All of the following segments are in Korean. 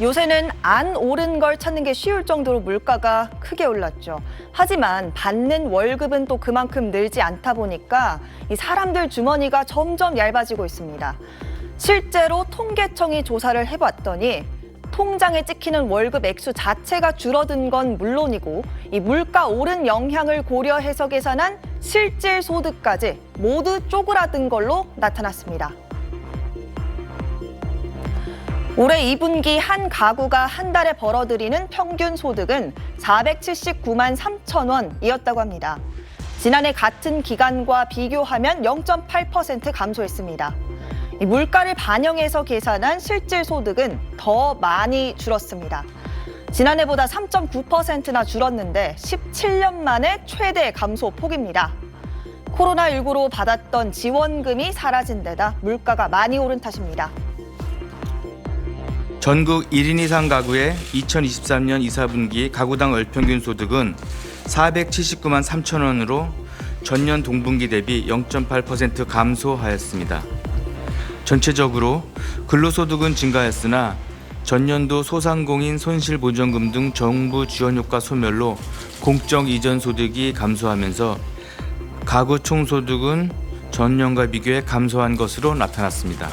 요새는 안 오른 걸 찾는 게 쉬울 정도로 물가가 크게 올랐죠. 하지만 받는 월급은 또 그만큼 늘지 않다 보니까 이 사람들 주머니가 점점 얇아지고 있습니다. 실제로 통계청이 조사를 해봤더니 통장에 찍히는 월급 액수 자체가 줄어든 건 물론이고 이 물가 오른 영향을 고려해서 계산한 실질 소득까지 모두 쪼그라든 걸로 나타났습니다. 올해 2분기 한 가구가 한 달에 벌어들이는 평균 소득은 479만 3천 원이었다고 합니다. 지난해 같은 기간과 비교하면 0.8% 감소했습니다. 이 물가를 반영해서 계산한 실질 소득은 더 많이 줄었습니다. 지난해보다 3.9%나 줄었는데 17년 만에 최대 감소 폭입니다. 코로나19로 받았던 지원금이 사라진 데다 물가가 많이 오른 탓입니다. 전국 1인 이상 가구의 2023년 2, 4분기 가구당 월평균 소득은 479만 3천 원으로 전년 동분기 대비 0.8% 감소하였습니다. 전체적으로 근로소득은 증가했으나 전년도 소상공인 손실보전금 등 정부 지원 효과 소멸로 공적 이전 소득이 감소하면서 가구 총소득은 전년과 비교해 감소한 것으로 나타났습니다.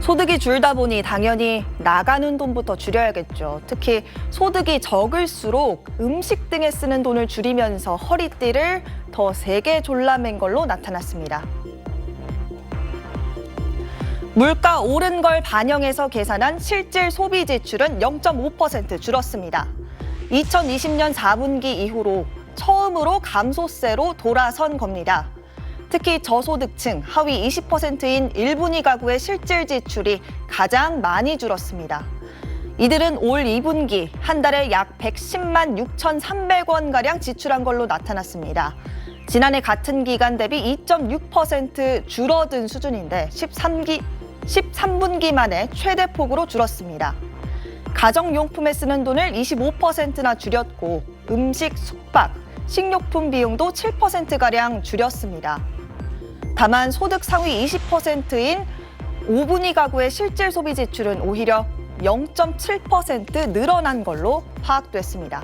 소득이 줄다 보니 당연히 나가는 돈부터 줄여야겠죠. 특히 소득이 적을수록 음식 등에 쓰는 돈을 줄이면서 허리띠를 더 세게 졸라맨 걸로 나타났습니다. 물가 오른 걸 반영해서 계산한 실질 소비 지출은 0.5% 줄었습니다. 2020년 4분기 이후로 처음으로 감소세로 돌아선 겁니다. 특히 저소득층 하위 20%인 1분위 가구의 실질 지출이 가장 많이 줄었습니다. 이들은 올 2분기 한 달에 약 110만 6,300원가량 지출한 걸로 나타났습니다. 지난해 같은 기간 대비 2.6% 줄어든 수준인데 13분기 만에 최대폭으로 줄었습니다. 가정용품에 쓰는 돈을 25%나 줄였고 음식, 숙박, 식료품 비용도 7%가량 줄였습니다. 다만 소득 상위 20%인 5분위 가구의 실질 소비 지출은 오히려 0.7% 늘어난 걸로 파악됐습니다.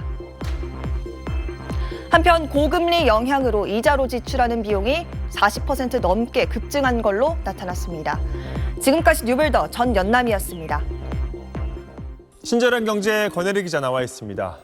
한편 고금리 영향으로 이자로 지출하는 비용이 40% 넘게 급증한 걸로 나타났습니다. 지금까지 뉴빌더 전연남이었습니다. 친절한 경제 권혜리 기자 나와 있습니다.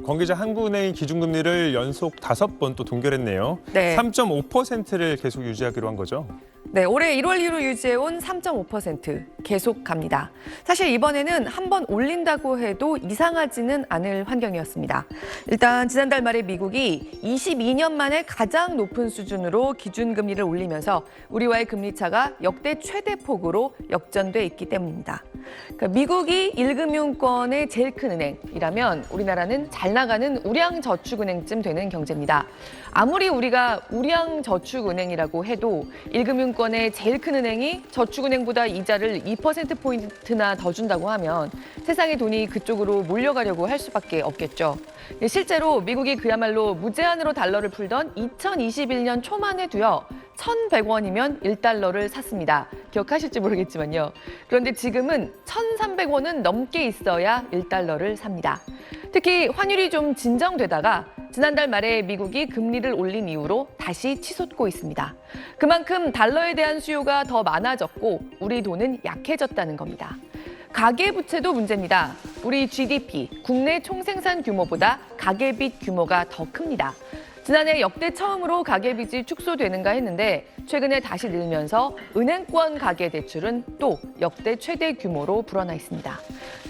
권 기자, 한국은행이 기준금리를 연속 5번 또 동결했네요. 네. 3.5%를 계속 유지하기로 한 거죠? 네, 올해 1월 이후 유지해온 3.5% 계속 갑니다. 사실 이번에는 한 번 올린다고 해도 이상하지는 않을 환경이었습니다. 일단 지난달 말에 미국이 22년 만에 가장 높은 수준으로 기준금리를 올리면서 우리와의 금리차가 역대 최대 폭으로 역전돼 있기 때문입니다. 그러니까 미국이 1금융권의 제일 큰 은행이라면 우리나라는 잘 나가는 우량저축은행쯤 되는 경제입니다. 아무리 우리가 우량저축은행이라고 해도 1금융권의 제일 큰 은행이 저축은행보다 이자를 2%포인트나 더 준다고 하면 세상의 돈이 그쪽으로 몰려가려고 할 수밖에 없겠죠. 실제로 미국이 그야말로 무제한으로 달러를 풀던 2021년 초만 해도요. 1,100원이면 1달러를 샀습니다. 기억하실지 모르겠지만요. 그런데 지금은 1,300원은 넘게 있어야 1달러를 삽니다. 특히 환율이 좀 진정되다가 지난달 말에 미국이 금리를 올린 이후로 다시 치솟고 있습니다. 그만큼 달러에 대한 수요가 더 많아졌고 우리 돈은 약해졌다는 겁니다. 가계부채도 문제입니다. 우리 GDP, 국내 총생산 규모보다 가계빚 규모가 더 큽니다. 지난해 역대 처음으로 가계빚이 축소되는가 했는데 최근에 다시 늘면서 은행권 가계대출은 또 역대 최대 규모로 불어나 있습니다.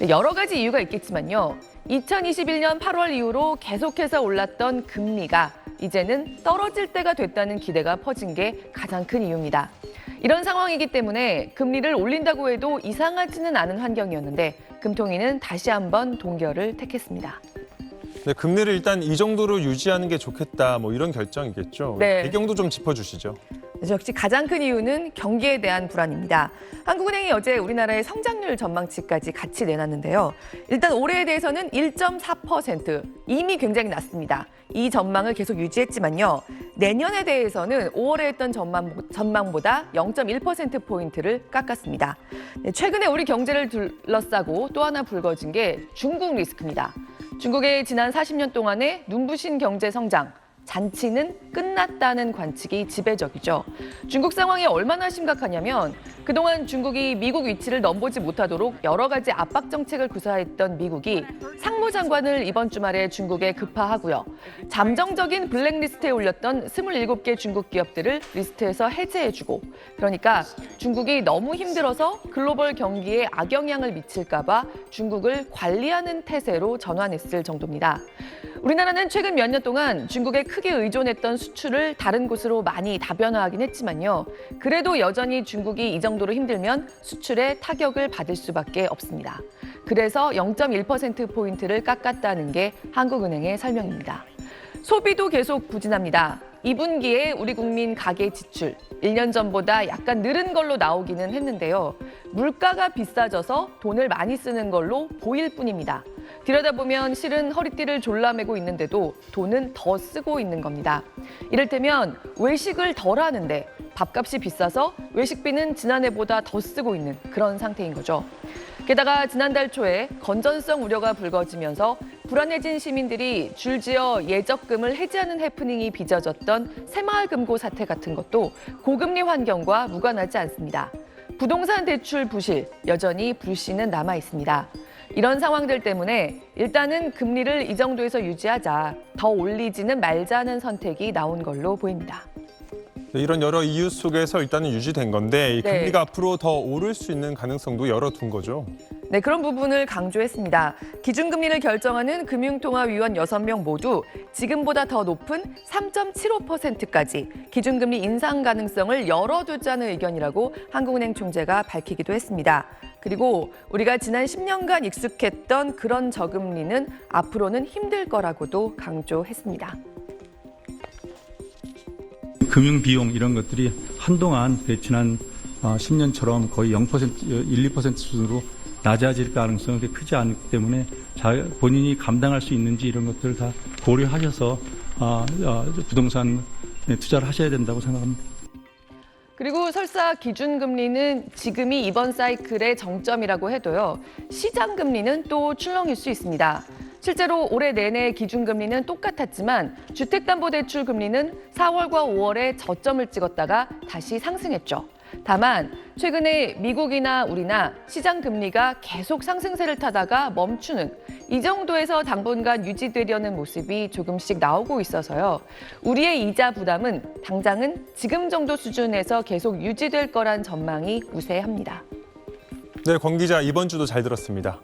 여러 가지 이유가 있겠지만요. 2021년 8월 이후로 계속해서 올랐던 금리가 이제는 떨어질 때가 됐다는 기대가 퍼진 게 가장 큰 이유입니다. 이런 상황이기 때문에 금리를 올린다고 해도 이상하지는 않은 환경이었는데 금통위는 다시 한번 동결을 택했습니다. 네, 금리를 일단 이 정도로 유지하는 게 좋겠다, 뭐 이런 결정이겠죠. 네. 배경도 좀 짚어주시죠. 역시 가장 큰 이유는 경기에 대한 불안입니다. 한국은행이 어제 우리나라의 성장률 전망치까지 같이 내놨는데요. 일단 올해에 대해서는 1.4%, 이미 굉장히 낮습니다. 이 전망을 계속 유지했지만요. 내년에 대해서는 5월에 했던 전망보다 0.1%포인트를 깎았습니다. 최근에 우리 경제를 둘러싸고 또 하나 불거진 게 중국 리스크입니다. 중국의 지난 40년 동안의 눈부신 경제 성장, 잔치는 끝났다는 관측이 지배적이죠. 중국 상황이 얼마나 심각하냐면 그동안 중국이 미국 위치를 넘보지 못하도록 여러 가지 압박 정책을 구사했던 미국이 상무장관을 이번 주말에 중국에 급파하고요. 잠정적인 블랙리스트에 올렸던 27개 중국 기업들을 리스트에서 해제해주고, 그러니까 중국이 너무 힘들어서 글로벌 경기에 악영향을 미칠까 봐 중국을 관리하는 태세로 전환했을 정도입니다. 우리나라는 최근 몇 년 동안 중국에 크게 의존했던 수출을 다른 곳으로 많이 다변화하긴 했지만요. 그래도 여전히 중국이 이 정도로 힘들면 수출에 타격을 받을 수밖에 없습니다. 그래서 0.1%포인트를 깎았다는 게 한국은행의 설명입니다. 소비도 계속 부진합니다. 2분기에 우리 국민 가계 지출 1년 전보다 약간 늘은 걸로 나오기는 했는데요. 물가가 비싸져서 돈을 많이 쓰는 걸로 보일 뿐입니다. 들여다보면 실은 허리띠를 졸라매고 있는데도 돈은 더 쓰고 있는 겁니다. 이를테면 외식을 덜 하는데 밥값이 비싸서 외식비는 지난해보다 더 쓰고 있는 그런 상태인 거죠. 게다가 지난달 초에 건전성 우려가 불거지면서 불안해진 시민들이 줄지어 예적금을 해지하는 해프닝이 빚어졌던 새마을금고 사태 같은 것도 고금리 환경과 무관하지 않습니다. 부동산 대출 부실, 여전히 불씨는 남아 있습니다. 이런 상황들 때문에 일단은 금리를 이 정도에서 유지하자, 더 올리지는 말자는 선택이 나온 걸로 보입니다. 네, 이런 여러 이유 속에서 일단은 유지된 건데 이 금리가 앞으로 더 오를 수 있는 가능성도 열어둔 거죠. 네, 그런 부분을 강조했습니다. 기준금리를 결정하는 금융통화위원 6명 모두 지금보다 더 높은 3.75%까지 기준금리 인상 가능성을 열어두자는 의견이라고 한국은행 총재가 밝히기도 했습니다. 그리고 우리가 지난 10년간 익숙했던 그런 저금리는 앞으로는 힘들 거라고도 강조했습니다. 금융 비용 이런 것들이 한동안 지난 10년처럼 거의 0%, 1, 2% 수준으로 낮아질 가능성이 크지 않기 때문에 본인이 감당할 수 있는지 이런 것들을 다 고려하셔서 부동산에 투자를 하셔야 된다고 생각합니다. 그리고 설사 기준금리는 지금이 이번 사이클의 정점이라고 해도요. 시장금리는 또 출렁일 수 있습니다. 실제로 올해 내내 기준금리는 똑같았지만 주택담보대출 금리는 4월과 5월에 저점을 찍었다가 다시 상승했죠. 다만 최근에 미국이나 우리나 시장 금리가 계속 상승세를 타다가 멈추는 이 정도에서 당분간 유지되려는 모습이 조금씩 나오고 있어서요. 우리의 이자 부담은 당장은 지금 정도 수준에서 계속 유지될 거란 전망이 우세합니다. 네, 권 기자 이번 주도 잘 들었습니다.